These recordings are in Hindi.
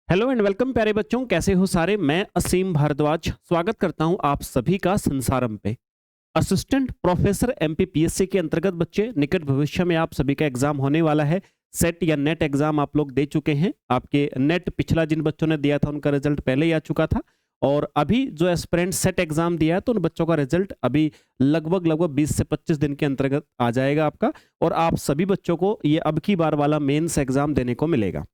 हेलो एंड वेलकम प्यारे बच्चों, कैसे हो सारे। मैं असीम भारद्वाज स्वागत करता हूं आप सभी का संसारम पे। असिस्टेंट प्रोफेसर एमपीपीएससी के अंतर्गत बच्चे निकट भविष्य में आप सभी का एग्जाम होने वाला है। सेट या नेट एग्जाम आप लोग दे चुके हैं। आपके नेट पिछला जिन बच्चों ने दिया था उनका रिजल्ट पहले ही आ चुका था, और अभी जो एस्पिरेंट सेट एग्जाम दिया है तो उन बच्चों का रिजल्ट अभी लगभग 20 से 25 दिन के अंतर्गत आ जाएगा आपका, और आप सभी बच्चों को ये अब की बार वाला मेंस एग्जाम देने को मिलेगा।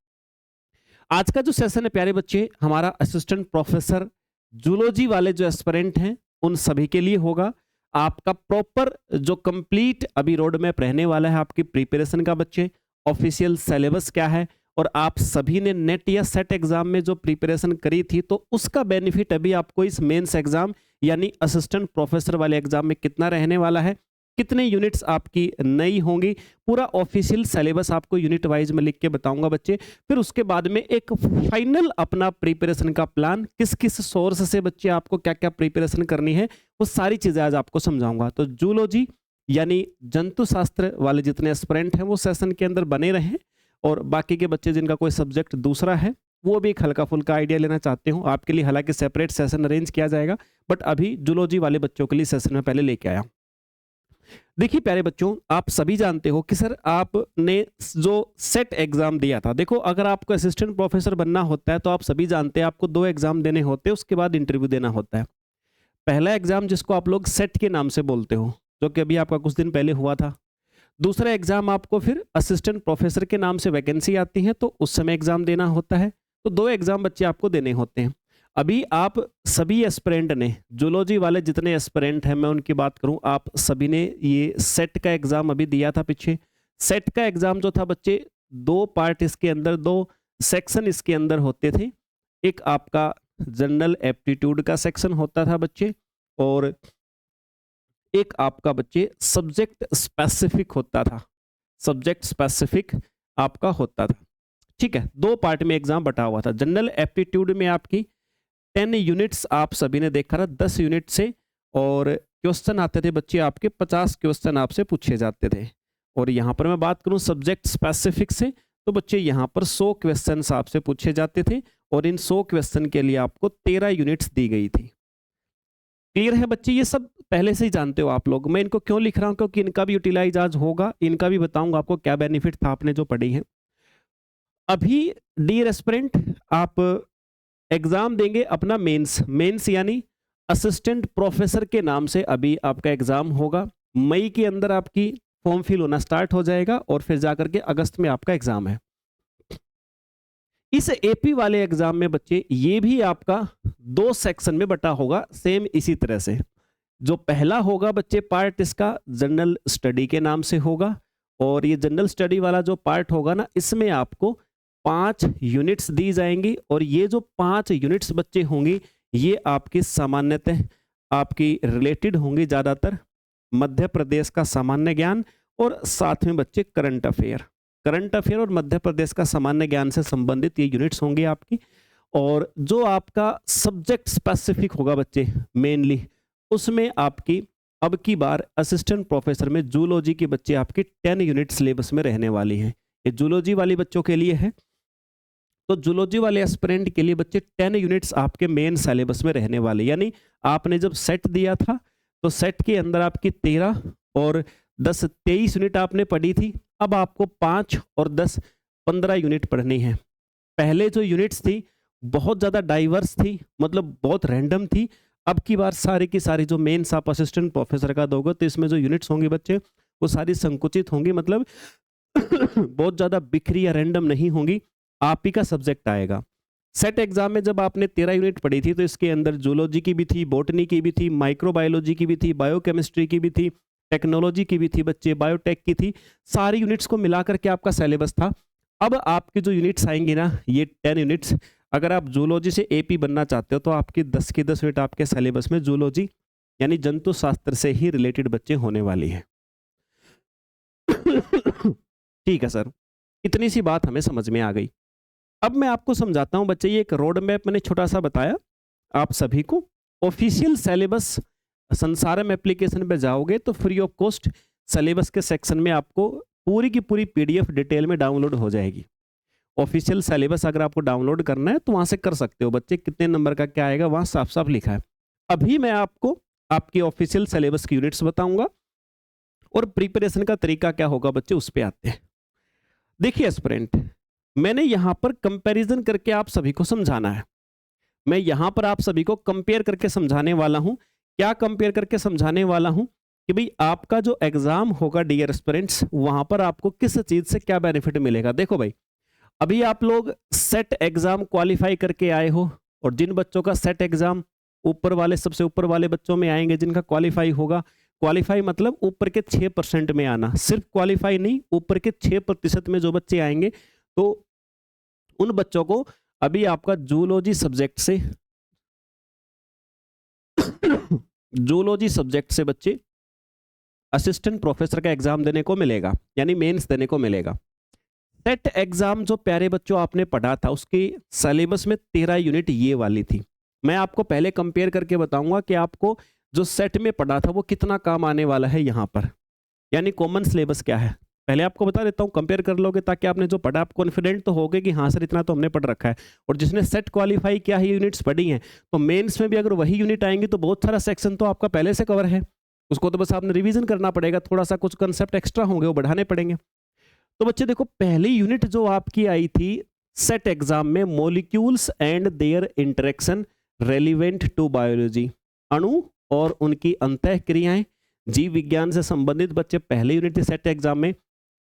आज का जो सेशन है प्यारे बच्चे, हमारा असिस्टेंट प्रोफेसर जूलॉजी वाले जो एस्पिरेंट हैं उन सभी के लिए होगा। आपका प्रॉपर जो कंप्लीट अभी रोड मैप रहने वाला है आपकी प्रिपरेशन का बच्चे, ऑफिशियल सिलेबस क्या है, और आप सभी ने नेट या सेट एग्जाम में जो प्रिपरेशन करी थी तो उसका बेनिफिट अभी आपको इस मेंस एग्जाम यानी असिस्टेंट प्रोफेसर वाले एग्जाम में कितना रहने वाला है, कितने यूनिट्स आपकी नई होंगी, पूरा ऑफिशियल सिलेबस आपको यूनिट वाइज में लिख के बताऊंगा बच्चे। फिर उसके बाद में एक फाइनल अपना प्रिपरेशन का प्लान, किस किस सोर्स से बच्चे आपको क्या क्या प्रिपरेशन करनी है, वो सारी चीजें आज आपको समझाऊंगा। तो जूलॉजी यानी जंतु शास्त्र वाले जितने एस्पिरेंट हैं वो सेशन के अंदर बने रहें, और बाकी के बच्चे जिनका कोई सब्जेक्ट दूसरा है वो भी एक हल्का फुल्का आइडिया लेना चाहते हो आपके लिए, हालांकि सेपरेट सेशन अरेंज किया जाएगा, बट अभी जूलॉजी वाले बच्चों के लिए सेशन में पहले लेके आया। देखिए प्यारे बच्चों, आप सभी जानते हो कि सर आपने जो सेट एग्जाम दिया था, देखो अगर आपको असिस्टेंट प्रोफेसर बनना होता है तो आप सभी जानते हैं आपको 2 एग्जाम देने होते हैं, उसके बाद इंटरव्यू देना होता है। पहला एग्जाम जिसको आप लोग सेट के नाम से बोलते हो, जो कि अभी आपका कुछ दिन पहले हुआ था। दूसरा एग्जाम आपको फिर असिस्टेंट प्रोफेसर के नाम से वैकेंसी आती है तो उस समय एग्जाम देना होता है। तो 2 एग्जाम बच्चे आपको देने होते हैं। अभी आप सभी एस्पिरेंट ने, जूलॉजी वाले जितने एस्पिरेंट हैं मैं उनकी बात करूं, आप सभी ने ये सेट का एग्जाम अभी दिया था पीछे। सेट का एग्जाम जो था बच्चे, 2 पार्ट इसके अंदर, 2 सेक्शन इसके अंदर होते थे। एक आपका जनरल एप्टीट्यूड का सेक्शन होता था बच्चे, और एक आपका बच्चे सब्जेक्ट स्पेसिफिक होता था। सब्जेक्ट स्पेसिफिक आपका होता था, ठीक है। 2 पार्ट में एग्जाम बटा हुआ था। जनरल एप्टीट्यूड में आपकी 10 यूनिट्स आप सभी ने देखा था, 10 यूनिट से, और क्वेश्चन आते थे बच्चे आपके 50 क्वेश्चन आपसे पूछे जाते थे। और यहाँ पर मैं बात करूँ सब्जेक्ट स्पेसिफिक से, तो बच्चे यहाँ पर 100 क्वेश्चन आपसे पूछे जाते थे, और इन 100 क्वेश्चन के लिए आपको 13 यूनिट्स दी गई थी। क्लियर है बच्चे, ये सब पहले से ही जानते हो आप लोग। मैं इनको क्यों लिख रहा हूँ, क्योंकि इनका भी यूटिलाइज आज होगा, इनका भी बताऊंगा आपको क्या बेनिफिट था आपने जो पढ़ी है। अभी डियर एस्पिरेंट, आप एग्जाम देंगे अपना मेंस, मेंस यानी असिस्टेंट प्रोफेसर के नाम से अभी आपका एग्जाम होगा। मई के अंदर आपकी फॉर्म फिल होना स्टार्ट हो जाएगा, और फिर जाकर के अगस्त में आपका एग्जाम है। इस एपी वाले एग्जाम में बच्चे ये भी आपका 2 सेक्शन में बटा होगा, सेम इसी तरह से। जो पहला होगा बच्चे पार्ट, इसका जनरल स्टडी के नाम से होगा, और ये जनरल स्टडी वाला जो पार्ट होगा ना, इसमें आपको 5 यूनिट्स दी जाएंगी, और ये जो 5 यूनिट्स बच्चे होंगी ये आपकी सामान्यतः आपकी रिलेटेड होंगी, ज़्यादातर मध्य प्रदेश का सामान्य ज्ञान, और साथ में बच्चे करंट अफेयर और मध्य प्रदेश का सामान्य ज्ञान से संबंधित ये यूनिट्स होंगी आपकी। और जो आपका सब्जेक्ट स्पेसिफिक होगा बच्चे मेनली, उसमें आपकी अब की बार असिस्टेंट प्रोफेसर में जूलॉजी के बच्चे आपकी 10 यूनिट सिलेबस में रहने वाली हैं। ये जूलॉजी वाली बच्चों के लिए है, तो जूलॉजी वाले एस्पिरेंट के लिए बच्चे 10 यूनिट्स आपके मेन सिलेबस में रहने वाले। यानी आपने जब सेट दिया था तो सेट के अंदर आपकी 13 और 10 23 यूनिट आपने पढ़ी थी। अब आपको 5 और 10 15 यूनिट पढ़नी है। पहले जो यूनिट्स थी बहुत ज़्यादा डाइवर्स थी, मतलब बहुत रैंडम थी। अब की बार सारी की सारी जो मेंस आप असिस्टेंट प्रोफेसर का दोगे तो इसमें जो यूनिट्स होंगी बच्चे वो सारी संकुचित होंगी, मतलब बहुत ज़्यादा बिखरी या रैंडम नहीं होंगी, आप ही का सब्जेक्ट आएगा। सेट एग्जाम में जब आपने 13 यूनिट पढ़ी थी तो इसके अंदर जूलॉजी की भी थी, बॉटनी की भी थी, माइक्रोबायोलॉजी की भी थी, बायोकेमिस्ट्री की भी थी, टेक्नोलॉजी की भी थी बच्चे, बायोटेक की थी। सारी यूनिट्स को मिलाकर के आपका सिलेबस था। अब आपके जो यूनिट्स आएंगे ना, ये 10 यूनिट्स, अगर आप जूलॉजी से एपी बनना चाहते हो तो आपकी 10 की 10 यूनिट आपके सिलेबस में जूलॉजी यानी जंतु शास्त्र से ही रिलेटेड बच्चे होने वाली है। ठीक है सर, इतनी सी बात हमें समझ में आ गई। अब मैं आपको समझाता हूं बच्चे, ये एक रोड मैप मैंने छोटा सा बताया आप सभी को। ऑफिशियल सिलेबस संसारम एप्लीकेशन पे जाओगे तो फ्री ऑफ कॉस्ट सिलेबस के सेक्शन में आपको पूरी की पूरी पीडीएफ डिटेल में डाउनलोड हो जाएगी। ऑफिशियल सिलेबस अगर आपको डाउनलोड करना है तो वहां से कर सकते हो बच्चे, कितने नंबर का क्या आएगा वहां साफ साफ लिखा है। अभी मैं आपको आपकी ऑफिशियल सिलेबस की यूनिट्स बताऊंगा और प्रिपरेशन का तरीका क्या होगा बच्चे, उस पे आते हैं। देखिए एस्पिरेंट, मैंने यहां पर कंपैरिजन करके आप सभी को समझाना है। मैं यहां पर आप सभी को कंपेयर करके समझाने वाला हूं। क्या कंपेयर करके समझाने वाला हूं कि भाई आपका जो एग्जाम होगा डियर एस्पिरेंट्स, वहां पर आपको किस चीज से क्या बेनिफिट मिलेगा। देखो भाई, अभी आप लोग सेट एग्जाम क्वालिफाई करके आए हो, और जिन बच्चों का सेट एग्जाम ऊपर वाले सबसे ऊपर वाले बच्चों में आएंगे, जिनका क्वालिफाई होगा, क्वालिफाई मतलब ऊपर के 6% में आना, सिर्फ क्वालिफाई नहीं, ऊपर के 6% में जो बच्चे आएंगे, तो उन बच्चों को अभी आपका जूलॉजी सब्जेक्ट से जूलॉजी सब्जेक्ट से बच्चे असिस्टेंट प्रोफेसर का एग्जाम देने को मिलेगा, यानी मेंस देने को मिलेगा। सेट एग्जाम जो प्यारे बच्चों आपने पढ़ा था, उसके सिलेबस में 13 यूनिट ये वाली थी। मैं आपको पहले कंपेयर करके बताऊंगा कि आपको जो सेट में पढ़ा था वो कितना काम आने वाला है यहाँ पर, यानी कॉमन सिलेबस क्या है। पहले आपको बता देता हूँ, कंपेयर कर लोगे ताकि आपने जो पढ़ा आप कॉन्फिडेंट तो होगे कि हाँ सर इतना तो हमने पढ़ रखा है। और जिसने सेट क्वालिफाई किया है, यूनिट्स पढ़ी हैं, तो मेंस में भी अगर वही यूनिट आएंगी तो बहुत सारा सेक्शन तो आपका पहले से कवर है, उसको तो बस आपने रिवीजन करना पड़ेगा, थोड़ा सा कुछ कंसेप्ट एक्स्ट्रा होंगे वो बढ़ाने पड़ेंगे। तो बच्चे देखो, पहली यूनिट जो आपकी आई थी सेट एग्जाम में, molecules and their interaction relevant to biology, अणु और उनकी अंतः क्रियाएं, जीव विज्ञान से संबंधित बच्चे पहली यूनिट थी सेट एग्जाम में।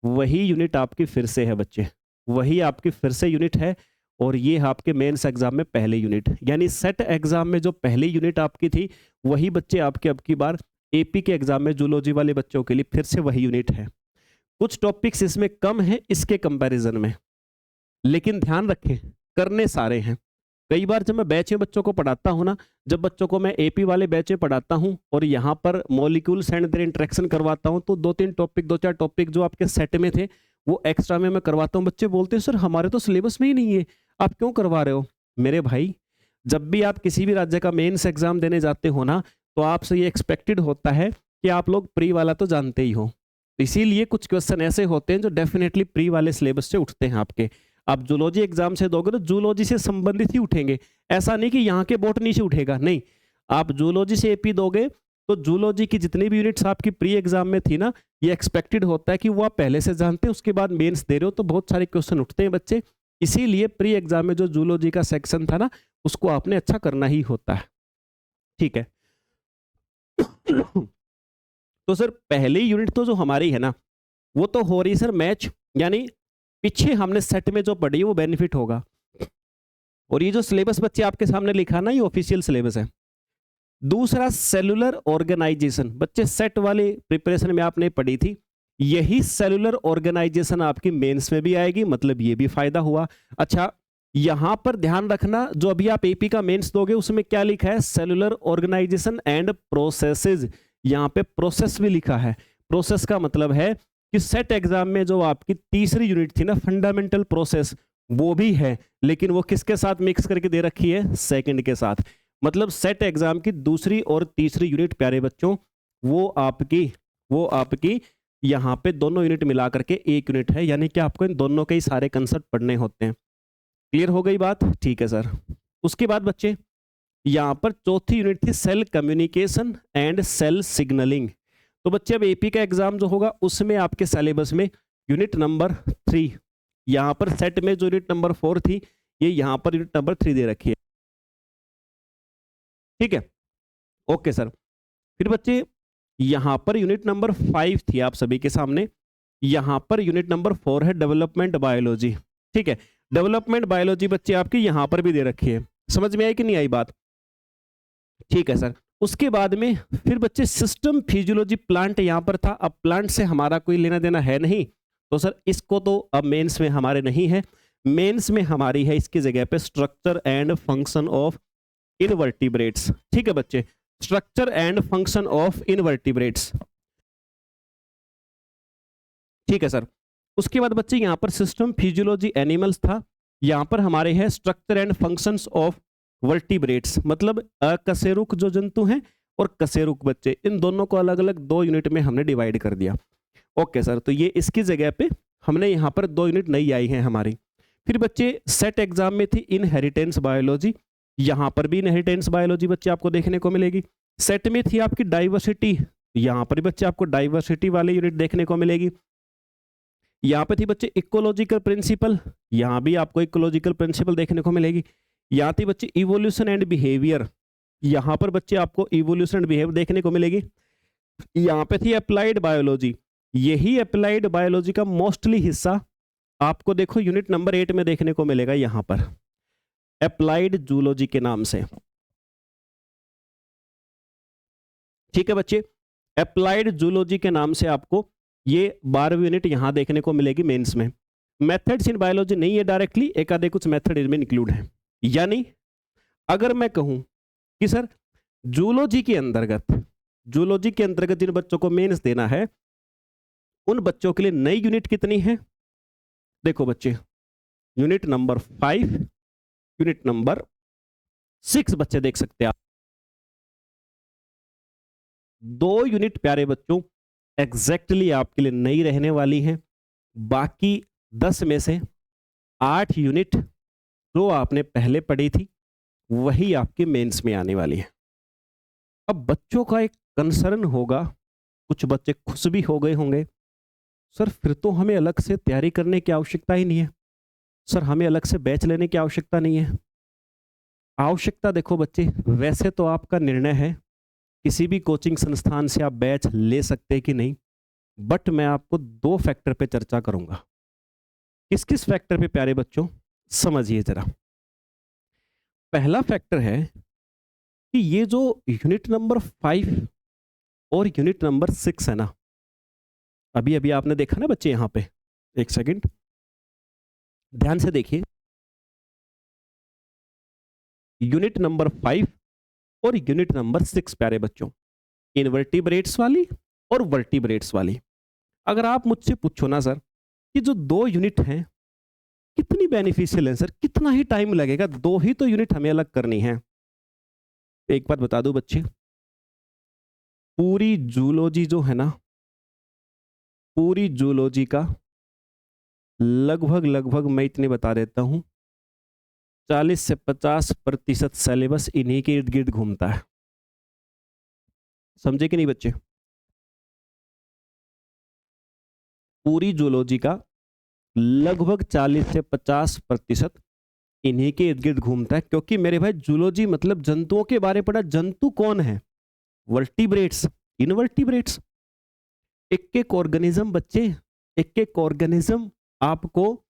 वही यूनिट आपकी फिर से है बच्चे, वही आपकी फिर से यूनिट है, और ये आपके मेंस एग्जाम में पहली यूनिट, यानी सेट एग्जाम में जो पहली यूनिट आपकी थी वही बच्चे आपके अब की बार एपी के एग्जाम में जूलॉजी वाले बच्चों के लिए फिर से वही यूनिट है। कुछ टॉपिक्स इसमें कम है इसके कंपैरिजन में, लेकिन ध्यान रखें करने सारे हैं। कई बार जब मैं बैच में बच्चों को पढ़ाता हूं ना, जब बच्चों को मैं एपी वाले बैच में पढ़ाता हूं और यहाँ पर मॉलिक्यूल्स एंड देयर इंटरेक्शन करवाता हूं, तो 2-4 टॉपिक जो आपके सेट में थे वो एक्स्ट्रा में मैं करवाता हूं। बच्चे बोलते हैं सर हमारे तो सिलेबस में ही नहीं है, आप क्यों करवा रहे हो। मेरे भाई, जब भी आप किसी भी राज्य का मेंस एग्जाम देने जाते हो ना, तो आपसे ये एक्सपेक्टेड होता है कि आप लोग प्री वाला तो जानते ही हो, इसीलिए कुछ क्वेश्चन ऐसे होते हैं जो डेफिनेटली प्री वाले सिलेबस से उठते हैं आपके। आप जूलॉजी एग्जाम से दोगे तो जूलॉजी से संबंधित ही उठेंगे, ऐसा नहीं कि यहाँ के बॉटनी से उठेगा, नहीं। आप जूलॉजी से एपी दोगे तो जूलॉजी की जितनी भी यूनिट्स आपकी प्री एग्जाम में थी ना, ये एक्सपेक्टेड होता है कि वो आप पहले से जानते हैं, उसके बाद मेंस दे रहे हो तो बहुत सारे क्वेश्चन उठते हैं बच्चे। इसीलिए प्री एग्जाम में जो जूलॉजी का सेक्शन था ना, उसको आपने अच्छा करना ही होता है, ठीक है। तो सर पहली यूनिट तो जो हमारी है ना, वो तो हो रही सर मैच, यानी पीछे हमने सेट में जो पढ़ी वो बेनिफिट होगा। और ये जो सिलेबस बच्चे आपके सामने लिखा ना, ये ऑफिशियल सिलेबस है। दूसरा सेलुलर ऑर्गेनाइजेशन, बच्चे सेट वाले प्रिपरेशन में आपने पढ़ी थी, यही सेलुलर ऑर्गेनाइजेशन आपकी मेंस में भी आएगी, मतलब ये भी फायदा हुआ। अच्छा, यहां पर ध्यान रखना, जो अभी आप एपी का मेंस दोगे उसमें क्या लिखा है, सेलुलर ऑर्गेनाइजेशन एंड प्रोसेसेस, यहाँ पे प्रोसेस भी लिखा है। प्रोसेस का मतलब है कि सेट एग्जाम में जो आपकी तीसरी यूनिट थी ना, फंडामेंटल प्रोसेस, वो भी है, लेकिन वो किसके साथ मिक्स करके दे रखी है, सेकंड के साथ। मतलब सेट एग्जाम की दूसरी और तीसरी यूनिट प्यारे बच्चों, वो आपकी यहाँ पे दोनों यूनिट मिला करके एक यूनिट है, यानी कि आपको इन दोनों के ही सारे कंसेप्ट पढ़ने होते हैं। क्लियर हो गई बात, ठीक है सर। उसके बाद बच्चे यहाँ पर चौथी यूनिट थी cell communication and cell signalling. तो बच्चे अब एपी का एग्जाम जो होगा उसमें आपके सिलेबस में यूनिट नंबर 3, यहाँ पर सेट में जो यूनिट नंबर 4 थी, ये यहाँ पर यूनिट नंबर 3 दे रखी है, ठीक है, ओके सर। फिर बच्चे यहाँ पर यूनिट नंबर 5 थी आप सभी के सामने, यहाँ पर यूनिट नंबर 4 है डेवलपमेंट बायोलॉजी, ठीक है। डेवलपमेंट बायोलॉजी बच्चे आपकी यहाँ पर भी दे रखी है, समझ में आई कि नहीं आई बात, ठीक है सर। उसके बाद में फिर बच्चे सिस्टम फिजियोलॉजी प्लांट यहाँ पर था, अब प्लांट से हमारा कोई लेना देना है नहीं, तो सर इसको तो अब मेंस में हमारे नहीं है, मेंस में हमारी है इसकी जगह पे structure and function of invertebrates, ठीक है बच्चे, structure and function of invertebrates, ठीक है सर। उसके बाद बच्चे यहाँ पर सिस्टम फिजियोलॉजी एनिमल्स था, यहाँ पर हमारे है structure and functions of vertebrates, मतलब अकशेरुक जो जंतु हैं और कशेरुक बच्चे, इन दोनों को अलग अलग 2 यूनिट में हमने डिवाइड कर दिया। ओके सर, तो ये इसकी जगह पे हमने यहाँ पर 2 यूनिट नई आई हैं हमारी। फिर बच्चे सेट एग्जाम में थी इनहेरिटेंस बायोलॉजी, यहां पर भी इनहेरिटेंस बायोलॉजी बच्चे आपको देखने को मिलेगी। सेट में थी आपकी डाइवर्सिटी, यहां पर भी बच्चे आपको डाइवर्सिटी वाली यूनिट देखने को मिलेगी। यहाँ पे थी बच्चे इकोलॉजिकल प्रिंसिपल, यहाँ भी आपको इकोलॉजिकल प्रिंसिपल देखने को मिलेगी। यहाँ थी बच्चे इवोल्यूशन एंड बिहेवियर, यहाँ पर बच्चे आपको इवोल्यूशन एंड बिहेवियर देखने को मिलेगी। यहाँ पे थी अप्लाइड बायोलॉजी, यही अप्लाइड बायोलॉजी का मोस्टली हिस्सा आपको देखो यूनिट नंबर 8 में देखने को मिलेगा, यहाँ पर अप्लाइड जूलॉजी के नाम से। ठीक है बच्चे, अप्लाइड जूलॉजी के नाम से आपको ये 12वीं यूनिट यहां देखने को मिलेगी मेंस में। मेथड्स इन बायोलॉजी नहीं है डायरेक्टली, एक आधे कुछ मेथड इनमें इंक्लूड है। यानी अगर मैं कहूं कि सर जूलॉजी के अंतर्गत जिन बच्चों को मेंस देना है उन बच्चों के लिए नई यूनिट कितनी है? देखो बच्चे, यूनिट नंबर 5, यूनिट नंबर 6 बच्चे देख सकते हैं आप। 2 यूनिट प्यारे बच्चों एग्जैक्टली आपके लिए नई रहने वाली हैं। बाकी 10 में से 8 यूनिट जो आपने पहले पढ़ी थी वही आपके मेंस में आने वाली है। अब बच्चों का एक कंसर्न होगा, कुछ बच्चे खुश भी हो गए होंगे, सर फिर तो हमें अलग से तैयारी करने की आवश्यकता ही नहीं है, सर हमें अलग से बैच लेने की आवश्यकता नहीं है। आवश्यकता देखो बच्चे, वैसे तो आपका निर्णय है किसी भी कोचिंग संस्थान से आप बैच ले सकते हैं कि नहीं, बट मैं आपको 2 फैक्टर पे चर्चा करूंगा। किस किस फैक्टर पे प्यारे बच्चों, समझिए जरा। पहला फैक्टर है कि ये जो यूनिट नंबर 5 और यूनिट नंबर 6 है ना, अभी अभी आपने देखा ना बच्चे, यहां पे एक सेकंड ध्यान से देखिए, यूनिट नंबर 5 और यूनिट नंबर 6 प्यारे बच्चों, इनवर्टिब्रेट्स वाली और वर्टिब्रेट्स वाली। अगर आप मुझसे पूछो ना सर कि जो 2 यूनिट हैं कितनी बेनिफिशियल है सर, कितना ही टाइम लगेगा, 2 ही तो यूनिट हमें अलग करनी है। एक बात बता दूं बच्चे, पूरी जूलॉजी जो है ना, पूरी जूलॉजी का लगभग मैं इतने बता देता हूं 40 से 50% सिलेबस इन्हीं के इर्द गिर्द घूमता है। समझे कि नहीं बच्चे? पूरी जूलॉजी का लगभग 40 से 50% इन्हीं के इर्द गिर्द घूमता है, क्योंकि मेरे भाई जूलॉजी मतलब जंतुओं के बारे में पढ़ा। जंतु कौन है? Vertebrates, invertebrates. एक एक ऑर्गेनिज्म बच्चे, एक एक ऑर्गेनिज्म आपको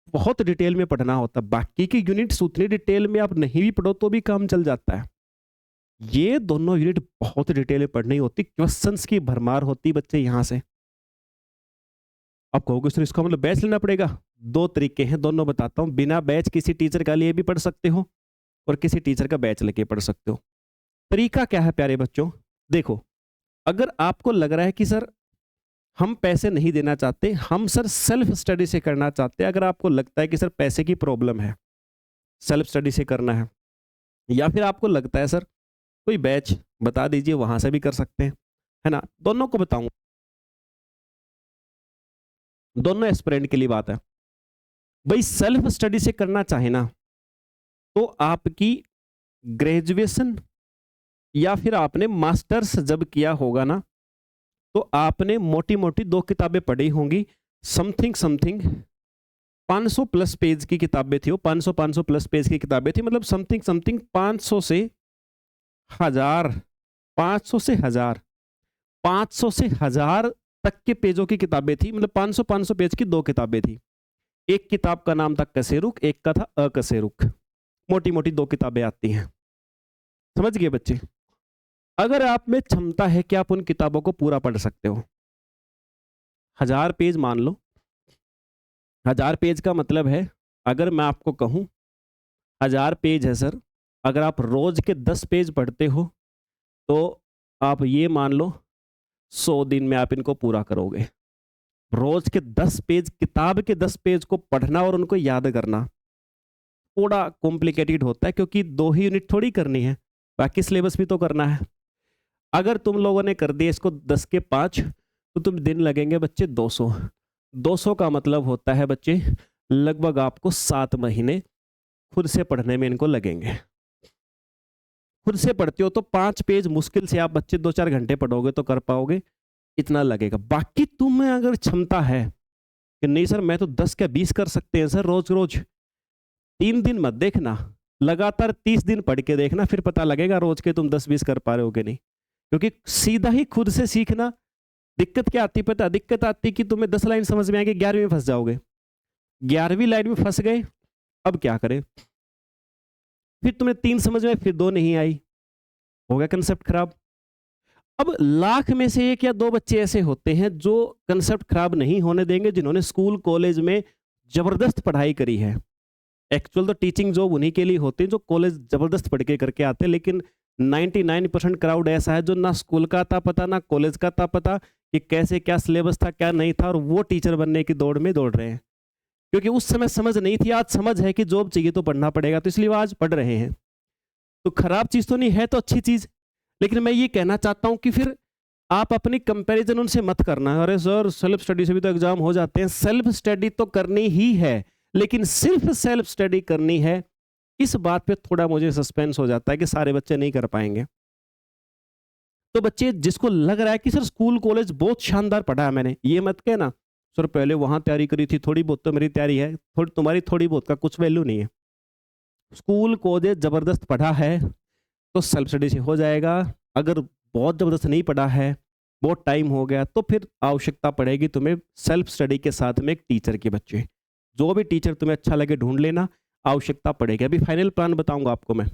बहुत डिटेल में पढ़ना होता है। बाकी की यूनिट्स उतनी डिटेल में आप नहीं भी पढ़ो तो भी काम चल जाता है। ये दोनों यूनिट बहुत डिटेल में पढ़नी होती, क्वेश्चंस की भरमार होती बच्चे यहां से। आप कहोगे सर इसका मतलब बैच लेना पड़ेगा? 2 तरीके हैं, दोनों बताता हूं। बिना बैच किसी टीचर का लिए भी पढ़ सकते हो और किसी टीचर का बैच लेके पढ़ सकते हो। तरीका क्या है प्यारे बच्चों? देखो, अगर आपको लग रहा है कि सर हम पैसे नहीं देना चाहते, हम सर सेल्फ स्टडी से करना चाहते हैं, अगर आपको लगता है कि सर पैसे की प्रॉब्लम है, सेल्फ स्टडी से करना है, या फिर आपको लगता है सर कोई बैच बता दीजिए वहां से भी कर सकते हैं, है ना, दोनों को बताऊंगा, दोनों एस्पिरेंट के लिए बात है। भाई सेल्फ स्टडी से करना चाहे ना तो आपकी ग्रेजुएशन या फिर आपने मास्टर्स जब किया होगा ना तो आपने मोटी मोटी 2 किताबें पढ़ी होंगी, समथिंग 500 प्लस पेज की किताबें थी वो, 500 प्लस पेज की किताबें थी, मतलब समथिंग 500 से 1000, 500 से 1000, 500 से 1000 तक के पेजों की किताबें थी, मतलब 500 पेज की 2 किताबें थी। एक किताब का नाम था कसेरुक, एक का था अकसेरुक। मोटी मोटी 2 किताबें आती हैं, समझ गए बच्चे? अगर आप में क्षमता है कि आप उन किताबों को पूरा पढ़ सकते हो, 1000 पेज मान लो, 1000 पेज का मतलब है, अगर मैं आपको कहूं 1000 पेज है सर, अगर आप रोज के 10 पेज पढ़ते हो तो आप ये मान लो 100 दिन में आप इनको पूरा करोगे। रोज के 10 पेज, किताब के 10 पेज को पढ़ना और उनको याद करना थोड़ा कॉम्प्लिकेटेड होता है, क्योंकि 2 ही यूनिट थोड़ी करनी है, बाकी सिलेबस भी तो करना है। अगर तुम लोगों ने कर दिया इसको 10 के 5 तो तुम दिन लगेंगे बच्चे 200। 200 का मतलब होता है बच्चे लगभग आपको 7 महीने खुद से पढ़ने में इनको लगेंगे। खुद से पढ़ते हो तो 5 पेज मुश्किल से आप बच्चे 2-4 घंटे पढ़ोगे तो कर पाओगे, इतना लगेगा। बाकी तुम में अगर क्षमता है कि नहीं सर मैं तो 10 क्या 20 कर सकते हैं सर रोज-रोज, 3 दिन मत देखना, लगातार 30 दिन पढ़ के देखना, फिर पता लगेगा रोज के तुम 10-20 कर पा रहे हो कि नहीं। क्योंकि सीधा ही खुद से सीखना, दिक्कत क्या आती पता है? दिक्कत आती कि तुम्हें 10 लाइन समझ में आएगी, 11वीं में फंस जाओगे। 11वीं लाइन में फंस गए, अब क्या करें? फिर तुम्हें 3 समझ में, फिर 2 नहीं आई, हो गया कंसेप्ट खराब। अब लाख में से 1 या 2 बच्चे ऐसे होते हैं जो कंसेप्ट खराब नहीं होने देंगे, जिन्होंने स्कूल कॉलेज में जबरदस्त पढ़ाई करी है। एक्चुअल तो टीचिंग जॉब उन्हीं के लिए होती है जो कॉलेज जबरदस्त पढ़ के करके आते हैं, लेकिन 99% क्राउड ऐसा है जो ना स्कूल का था पता, ना कॉलेज का था पता कि कैसे क्या सिलेबस था क्या नहीं था, और वो टीचर बनने की दौड़ में दौड़ रहे हैं। क्योंकि उस समय समझ नहीं थी, आज समझ है कि जॉब चाहिए तो पढ़ना पड़ेगा, तो इसलिए वो आज पढ़ रहे हैं। तो खराब चीज तो नहीं है, तो अच्छी चीज। लेकिन मैं ये कहना चाहता हूं कि फिर आप अपनी कंपैरिजन उनसे मत करना। अरे सर सेल्फ स्टडी से भी तो एग्जाम हो जाते हैं। सेल्फ स्टडी तो करनी ही है, लेकिन सिर्फ सेल्फ स्टडी करनी है, इस बात पे थोड़ा मुझे सस्पेंस हो जाता है कि सारे बच्चे नहीं कर पाएंगे। तो बच्चे जिसको लग रहा है कि सर स्कूल कॉलेज बहुत शानदार पढ़ा है मैंने, ये मत कहना सर पहले वहां तैयारी करी थी, थोड़ी बहुत तो मेरी तैयारी है, थोड़ी तुम्हारी थोड़ी बहुत का कुछ वैल्यू नहीं है। स्कूल कॉलेज जबरदस्त पढ़ा है तो सेल्फ स्टडी से हो जाएगा। अगर बहुत जबरदस्त नहीं पढ़ा है, बहुत टाइम हो गया, तो फिर आवश्यकता पड़ेगी तुम्हें सेल्फ स्टडी के साथ में एक टीचर के। बच्चे जो भी टीचर तुम्हें अच्छा लगे ढूंढ लेना, आवश्यकता पड़ेगी। अभी फाइनल प्लान बताऊंगा आपको मैं।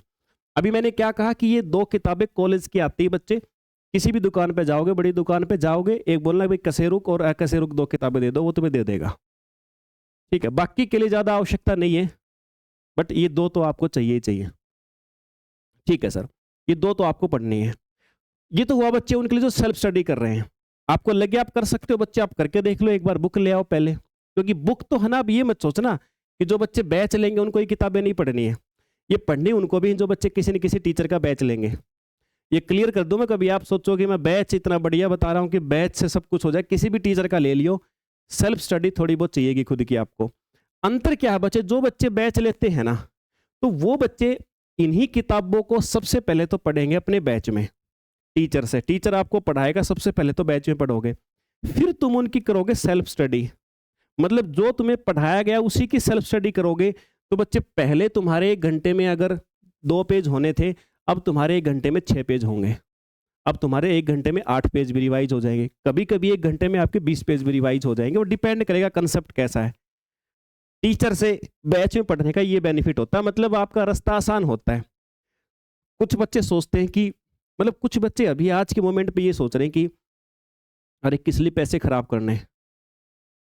अभी मैंने क्या कहा कि ये 2 किताबें कॉलेज की आती है बच्चे, किसी भी दुकान पे जाओगे, बड़ी दुकान पे जाओगे, एक बोलना भाई कसेरुक और अकसेरुक 2 किताबें दे दो, वो तुम्हें दे देगा। ठीक है, बाकी के लिए ज्यादा आवश्यकता नहीं है, बट ये 2 तो आपको चाहिए ही चाहिए। ठीक है सर, ये 2 तो आपको पढ़नी है। ये तो हुआ बच्चे उनके लिए जो सेल्फ स्टडी कर रहे हैं। आपको लगे आप कर सकते हो बच्चे, आप करके देख लो, एक बार बुक ले आओ पहले। क्योंकि बुक तो है ना, अब ये मत सोचना कि जो बच्चे बैच लेंगे उनको ये किताबें नहीं पढ़नी है। ये पढ़नी उनको भी जो बच्चे किसी न किसी टीचर का बैच लेंगे। ये क्लियर कर दूं मैं, कभी आप सोचो कि मैं बैच इतना बढ़िया बता रहा हूं कि बैच से सब कुछ हो जाए, किसी भी टीचर का ले लियो, सेल्फ स्टडी थोड़ी बहुत चाहिएगी खुद की आपको। अंतर क्या है बच्चे, जो बच्चे बैच लेते हैं ना, तो वो बच्चे इन्हीं किताबों को सबसे पहले तो पढ़ेंगे अपने बैच में टीचर से। टीचर आपको पढ़ाएगा, सबसे पहले तो बैच में पढ़ोगे, फिर तुम उनकी करोगे सेल्फ स्टडी। मतलब जो तुम्हें पढ़ाया गया उसी की सेल्फ स्टडी करोगे। तो बच्चे पहले तुम्हारे 1 घंटे में अगर 2 पेज होने थे, अब तुम्हारे 1 घंटे में 6 पेज होंगे। अब तुम्हारे 1 घंटे में 8 पेज भी रिवाइज हो जाएंगे। कभी कभी 1 घंटे में आपके 20 पेज भी रिवाइज हो जाएंगे। वो डिपेंड करेगा कंसेप्ट कैसा है। टीचर से बैच में पढ़ने का ये बेनिफिट होता है, मतलब आपका रास्ता आसान होता है। कुछ बच्चे सोचते हैं कि, मतलब कुछ बच्चे अभी आज के मोमेंट पे ये सोच रहे हैं कि अरे किस लिए पैसे खराब करने,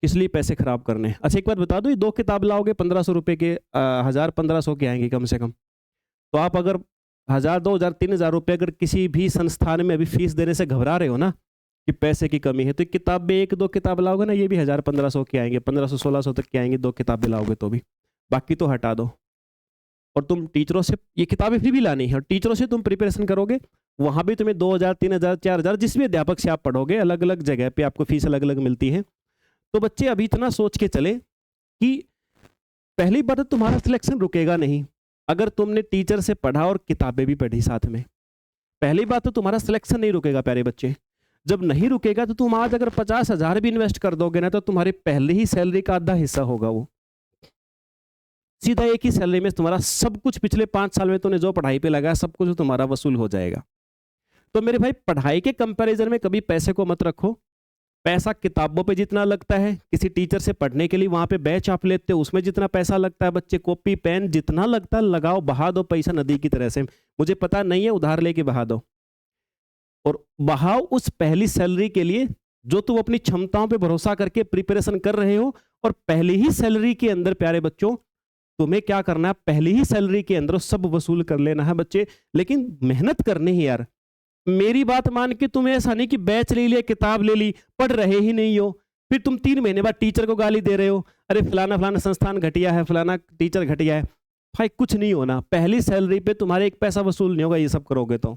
किस लिए पैसे खराब करने। अच्छा एक बात बता दो, ये 2 किताब लाओगे 1500 रुपए के, 1000-1500 के आएंगे कम से कम। तो आप अगर 1000, 2000, 3000 रुपए अगर किसी भी संस्थान में अभी फीस देने से घबरा रहे हो ना कि पैसे की कमी है, तो किताब में 1-2 किताब लाओगे ना, ये भी 1000-1500 के आएंगे, 1500-1600 तक के आएंगे 2 किताबें लाओगे तो भी। बाकी तो हटा दो। और तुम टीचरों से ये किताबें फिर भी लानी है, और टीचरों से तुम प्रिपरेशन करोगे, वहां भी तुम्हें 2000, 3000, 4000, जिस भी अध्यापक से आप पढ़ोगे, अलग अलग जगह पे आपको फीस अलग अलग मिलती है। तो बच्चे अभी इतना सोच के चले कि पहली बात तो तुम्हारा सिलेक्शन रुकेगा नहीं अगर तुमने टीचर से पढ़ा और किताबें भी पढ़ी साथ में। पहली बात तो तुम्हारा सिलेक्शन नहीं रुकेगा प्यारे बच्चे। जब नहीं रुकेगा तो तुम आज अगर 50,000 भी इन्वेस्ट कर दोगे ना, तो तुम्हारी पहले ही सैलरी का आधा हिस्सा होगा वो। सीधा एक ही सैलरी में तुम्हारा सब कुछ पिछले 5 साल में तुमने जो पढ़ाई पे लगाया सब कुछ तुम्हारा वसूल हो जाएगा। तो मेरे भाई पढ़ाई के कंपैरिजन में कभी पैसे को मत रखो। पैसा किताबों पे जितना लगता है, किसी टीचर से पढ़ने के लिए वहां पे बैच आप लेते हो उसमें जितना पैसा लगता है, बच्चे कॉपी पेन जितना लगता है लगाओ, बहा दो पैसा नदी की तरह से। मुझे पता नहीं है, उधार लेके बहा दो, और बहाओ उस पहली सैलरी के लिए जो तुम अपनी क्षमताओं पे भरोसा करके प्रिपरेशन कर रहे हो। और पहली ही सैलरी के अंदर प्यारे बच्चों तुम्हें क्या करना है, पहली ही सैलरी के अंदर सब वसूल कर लेना है बच्चे। लेकिन मेहनत करनी है यार। मेरी बात मान के तुम्हें ऐसा नहीं कि बैच ले लिया, किताब ले ली, पढ़ रहे ही नहीं हो, फिर तुम 3 महीने बाद टीचर को गाली दे रहे हो, अरे फलाना फलाना संस्थान घटिया है, फलाना टीचर घटिया है। भाई कुछ नहीं होना, पहली सैलरी पे तुम्हारे एक पैसा वसूल नहीं होगा ये सब करोगे तो।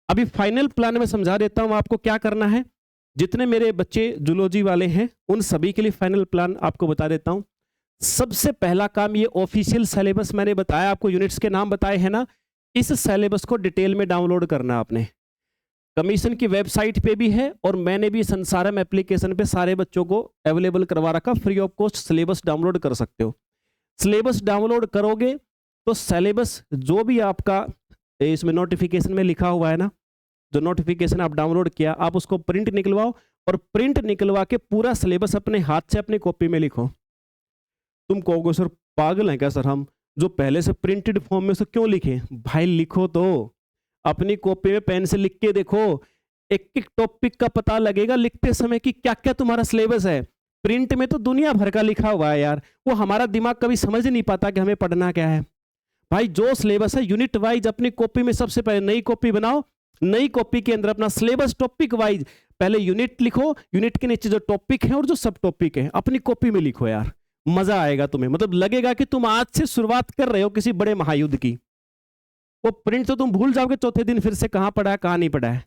अभी फाइनल प्लान में समझा देता हूं आपको क्या करना है। जितने मेरे बच्चे जूलॉजी वाले हैं उन सभी के लिए फाइनल प्लान आपको बता देता हूं। सबसे पहला काम, ये ऑफिशियल सिलेबस मैंने बताया आपको, यूनिट्स के नाम बताए हैं ना, इस सिलेबस को डिटेल में डाउनलोड करना आपने। कमीशन की वेबसाइट पे भी है और मैंने भी संसारम एप्लीकेशन पे सारे बच्चों को अवेलेबल करवा रखा, free of cost syllabus download कर सकते हो। सिलेबस डाउनलोड करोगे तो सिलेबस जो भी आपका इसमें नोटिफिकेशन में लिखा हुआ है ना, जो नोटिफिकेशन आप डाउनलोड किया, आप उसको प्रिंट निकलवाओ और प्रिंट निकलवा के पूरा सिलेबस अपने हाथ से अपनी कॉपी में लिखो। तुम कहोगे सर पागल हैं क्या सर, हम जो पहले से प्रिंटेड फॉर्म में से क्यों लिखें? भाई लिखो तो, अपनी कॉपी में पेन से लिख के देखो, एक एक टॉपिक का पता लगेगा लिखते समय कि क्या क्या तुम्हारा सिलेबस है। प्रिंट में तो दुनिया भर का लिखा हुआ है यार, वो हमारा दिमाग कभी समझ नहीं पाता कि हमें पढ़ना क्या है। भाई जो सिलेबस है यूनिट वाइज अपनी कॉपी में सबसे पहले नई कॉपी बनाओ, नई कॉपी के अंदर अपना सिलेबस टॉपिक वाइज पहले यूनिट लिखो, यूनिट के नीचे जो टॉपिक है और जो सब टॉपिक है अपनी कॉपी में लिखो यार, मजा आएगा तुम्हें। मतलब लगेगा कि तुम आज से शुरुआत कर रहे हो किसी बड़े महायुद्ध की। वो प्रिंट तो तुम भूल जाओगे चौथे दिन फिर से, कहां पढ़ा है कहां नहीं पढ़ा है।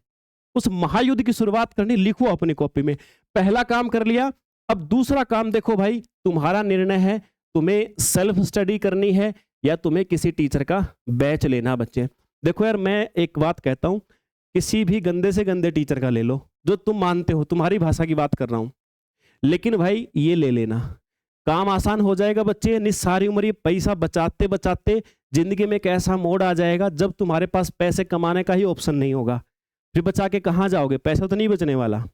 उस महायुद्ध की शुरुआत करनी, लिखो अपनी कॉपी में। पहला काम कर लिया। अब दूसरा काम देखो भाई, तुम्हारा निर्णय है, तुम्हें सेल्फ स्टडी करनी है या तुम्हें किसी टीचर का बैच लेना। बच्चे देखो यार, मैं एक बात कहता हूं, किसी भी गंदे से गंदे टीचर का ले लो जो तुम मानते हो, तुम्हारी भाषा की बात कर रहा हूं, लेकिन भाई ये ले लेना, काम आसान हो जाएगा बच्चे। नहीं सारी उम्र ये पैसा बचाते बचाते जिंदगी में एक ऐसा मोड़ आ जाएगा जब तुम्हारे पास पैसे कमाने का ही ऑप्शन नहीं होगा, फिर बचा के कहाँ जाओगे? पैसा तो नहीं बचने वाला।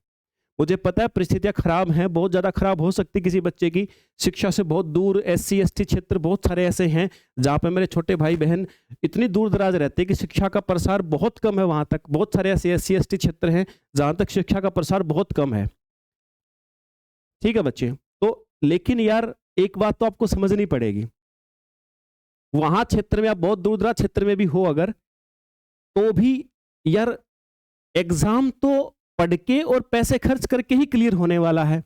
मुझे पता है परिस्थितियां खराब हैं, बहुत ज़्यादा खराब हो सकती किसी बच्चे की, शिक्षा से बहुत दूर, SC ST क्षेत्र बहुत सारे ऐसे हैं जहाँ पे मेरे छोटे भाई बहन इतनी दूर दराज रहते हैं कि शिक्षा का प्रसार बहुत कम है वहाँ तक। बहुत सारे ऐसे SC ST क्षेत्र हैं जहाँ तक शिक्षा का प्रसार बहुत कम है। ठीक है बच्चे, तो लेकिन यार एक बात तो आपको समझनी पड़ेगी, वहां क्षेत्र में आप बहुत दूर दराज क्षेत्र में भी हो अगर, तो भी यार एग्जाम तो पढ़ के और पैसे खर्च करके ही क्लियर होने वाला है।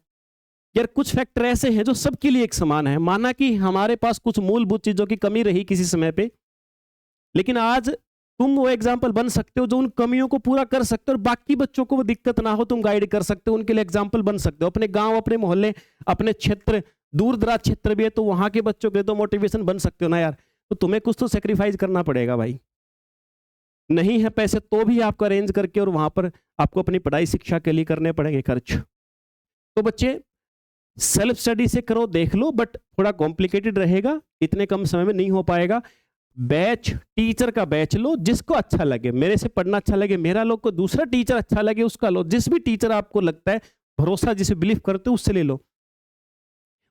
यार कुछ फैक्टर ऐसे हैं जो सबके लिए एक समान है। माना कि हमारे पास कुछ मूलभूत चीजों की कमी रही किसी समय पे, लेकिन आज तुम वो एग्जाम्पल बन सकते हो जो उन कमियों को पूरा कर सकते हो और बाकी बच्चों को वो दिक्कत ना हो, तुम गाइड कर सकते हो, उनके लिए एग्जाम्पल बन सकते हो। अपने गांव, अपने मोहल्ले, अपने क्षेत्र, दूर दराज क्षेत्र भी है तो वहां के बच्चों के लिए तो मोटिवेशन बन सकते हो ना यार। तो तुम्हें कुछ तो सेक्रीफाइस करना पड़ेगा भाई। नहीं है पैसे तो भी आपको अरेंज करके और वहां पर आपको अपनी पढ़ाई शिक्षा के लिए करने पड़ेंगे खर्च। तो बच्चे सेल्फ स्टडी से करो, देख लो, बट थोड़ा कॉम्प्लिकेटेड रहेगा, इतने कम समय में नहीं हो पाएगा। बैच, टीचर का बैच लो जिसको अच्छा लगे, मेरे से पढ़ना अच्छा लगे मेरा लो, को दूसरा टीचर अच्छा लगे उसका लो, जिस भी टीचर आपको लगता है भरोसा, जिसे बिलीव करते हो उससे ले लो।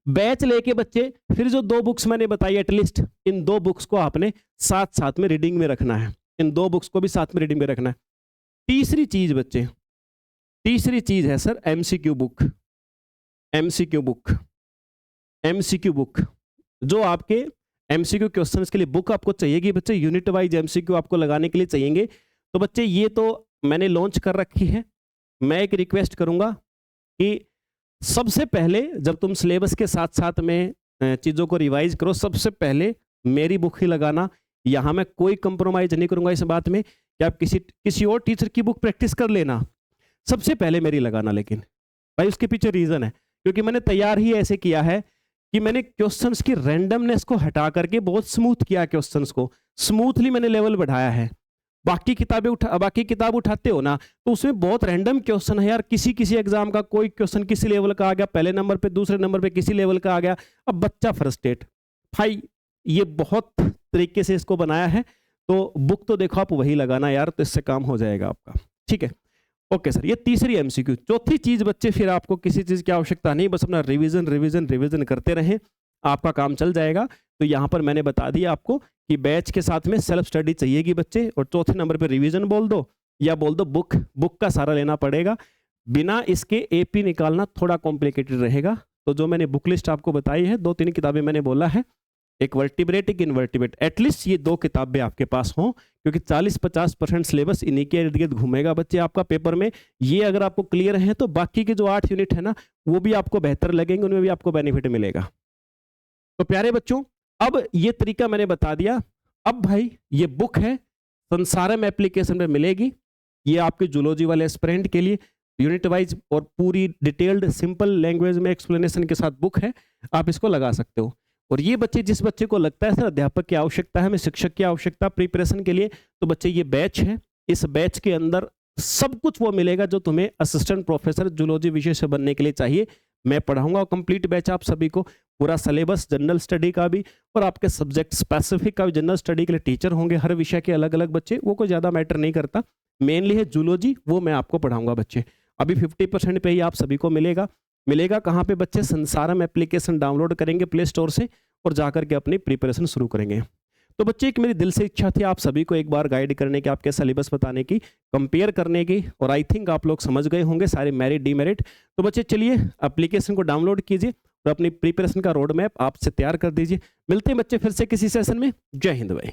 बैच लेके बच्चे फिर जो 2 बुक्स मैंने बताई एटलीस्ट, इन 2 बुक्स को आपने साथ साथ में रीडिंग में रखना है, इन 2 बुक्स को भी साथ में रीडिंग में रखना है। तीसरी चीज बच्चे, तीसरी चीज है sir MCQ book. MCQ book, MCQ book जो आपके MCQ क्वेश्चंस के लिए बुक आपको चाहिएगी बच्चे, यूनिट वाइज MCQ आपको लगाने के लिए चाहिएंगे। तो बच्चे ये तो मैंने लॉन्च कर रखी है। मैं एक रिक्वेस्ट करूंगा कि सबसे पहले जब तुम सिलेबस के साथ साथ में चीज़ों को रिवाइज करो, सबसे पहले मेरी बुक ही लगाना। यहाँ मैं कोई कंप्रोमाइज नहीं करूंगा इस बात में कि आप किसी और टीचर की बुक प्रैक्टिस कर लेना, सबसे पहले मेरी लगाना। लेकिन भाई उसके पीछे रीजन है, क्योंकि मैंने तैयार ही ऐसे किया है कि मैंने क्वेश्चंस की रैंडमनेस को हटा करके बहुत स्मूथ किया, क्वेश्चंस को स्मूथली मैंने लेवल बढ़ाया है। बाकी किताब उठाते हो ना तो उसमें बहुत रैंडम क्वेश्चन है यार, किसी किसी एग्जाम का कोई क्वेश्चन किसी लेवल का आ गया, पहले नंबर पे, दूसरे नंबर पे किसी लेवल का आ गया, अब बच्चा फ्रस्ट्रेट। भाई ये बहुत तरीके से इसको बनाया है, तो बुक तो देखो आप वही लगाना यार, तो इससे काम हो जाएगा आपका। ठीक है, ओके सर, ये तीसरी MCQ। चौथी चीज बच्चे, फिर आपको किसी चीज की आवश्यकता नहीं, बस अपना रिवीजन रिवीजन रिवीजन करते रहें, आपका काम चल जाएगा। तो यहाँ पर मैंने बता दिया आपको कि बैच के साथ में सेल्फ स्टडी चाहिएगी बच्चे, और चौथे नंबर पे रिवीजन बोल दो या बोल दो बुक का सारा लेना पड़ेगा। बिना इसके AP निकालना थोड़ा कॉम्प्लिकेटेड रहेगा। तो जो मैंने बुक लिस्ट आपको बताई है, 2-3 किताबें मैंने बोला है, एक वर्टिब्रेट एक इनवर्टिब्रेट, एटलीस्ट ये 2 किताबें आपके पास हों, क्योंकि 40-50% सिलेबस इन्हीं के इर्द गिर्द घूमेगा बच्चे आपका पेपर में। ये अगर आपको क्लियर है तो बाकी के जो 8 यूनिट है ना वो भी आपको बेहतर लगेंगे, उनमें भी आपको बेनिफिट मिलेगा। तो प्यारे बच्चों, अब ये तरीका मैंने बता दिया। अब भाई ये बुक है, संसारम एप्लीकेशन में मिलेगी, ये आपके जूलॉजी वाले एस्पिरेंट के लिए यूनिट वाइज और पूरी डिटेल्ड सिंपल लैंग्वेज में एक्सप्लेनेशन के साथ बुक है, आप इसको लगा सकते हो। और ये बच्चे, जिस बच्चे को लगता है सर अध्यापक की आवश्यकता है, हमें शिक्षक की आवश्यकता प्रिपरेशन के लिए, तो बच्चे ये बैच है, इस बैच के अंदर सब कुछ वो मिलेगा जो तुम्हें असिस्टेंट प्रोफेसर जूलॉजी विषय से बनने के लिए चाहिए। मैं पढ़ाऊंगा कंप्लीट बैच आप सभी को, पूरा सिलेबस जनरल स्टडी का भी और आपके सब्जेक्ट स्पेसिफिक का भी। जनरल स्टडी के लिए टीचर होंगे, हर विषय के अलग अलग बच्चे, वो कोई ज़्यादा मैटर नहीं करता, मेनली है जूलॉजी, वो मैं आपको पढ़ाऊंगा बच्चे। अभी 50% पे ही आप सभी को मिलेगा। मिलेगा कहाँ पे बच्चे? संसारम एप्लीकेशन डाउनलोड करेंगे प्ले स्टोर से और जाकर के अपनी प्रिपरेशन शुरू करेंगे। तो बच्चे, एक मेरी दिल से इच्छा थी आप सभी को एक बार गाइड करने की, आपके सिलेबस बताने की, कंपेयर करने की, और आई थिंक आप लोग समझ गए होंगे सारे मेरिट डीमेरिट। तो बच्चे चलिए एप्लीकेशन को डाउनलोड कीजिए और अपनी प्रिपरेशन का रोड मैप आप से तैयार कर दीजिए। मिलते हैं बच्चे फिर से किसी सेशन में। जय हिंद भाई।